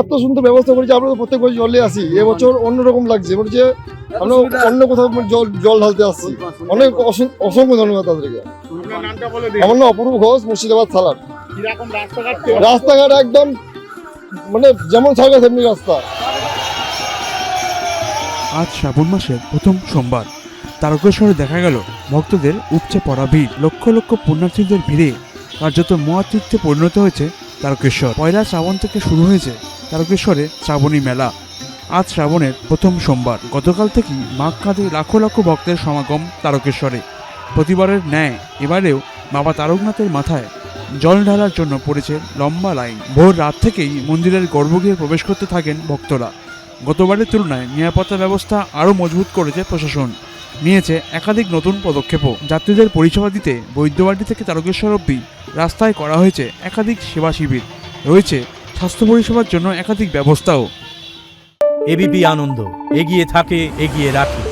এত সুন্দর ব্যবস্থা করেছে। আমরা তো প্রত্যেক বছর জলে আসি, এবছর অন্যরকম লাগছে, বলছে আমরা অন্য কোথাও জল ঢালতে আসছি। অনেক অসংখ্য ধন্যবাদ তাদেরকে। আমার নাম অপূর্ব ঘোষ, মুর্শিদাবাদ সালার। রাস্তাঘাট একদম মানে যেমন সরকার তেমনি রাস্তা। আজ শ্রাবণ মাসের প্রথম সোমবার তারকেশ্বরে দেখা গেল ভক্তদের উপচে পড়া ভিড়। লক্ষ লক্ষ পুণ্যার্থীদের ভিড়ে কার্যত মহাতীর্থে পরিণত হয়েছে তারকেশ্বর। পয়লা শ্রাবণ থেকে শুরু হয়েছে তারকেশ্বরে শ্রাবণী মেলা। আজ শ্রাবণের প্রথম সোমবার। গতকাল থেকেই মাঘ কাঁধে লাখো লাখো ভক্তের সমাগম তারকেশ্বরে। প্রতিবারের ন্যায় এবারেও বাবা তারকনাথের মাথায় জল ঢালার জন্য পড়েছে লম্বা লাইন। ভোর রাত থেকেই মন্দিরের গর্ভগৃহে প্রবেশ করতে থাকেন ভক্তরা। গতবারের তুলনায় নিরাপত্তা ব্যবস্থা আরও মজবুত করেছে প্রশাসন, নিয়েছে একাধিক নতুন পদক্ষেপও। যাত্রীদের পরিষেবা দিতে বৈদ্যবাড়ি থেকে তারকেশ্বর অবধি রাস্তায় করা হয়েছে একাধিক সেবা শিবির। রয়েছে স্বাস্থ্য পরিষেবার জন্য একাধিক ব্যবস্থাও। এবিপি আনন্দ, এগিয়ে থাকে, এগিয়ে রাখে।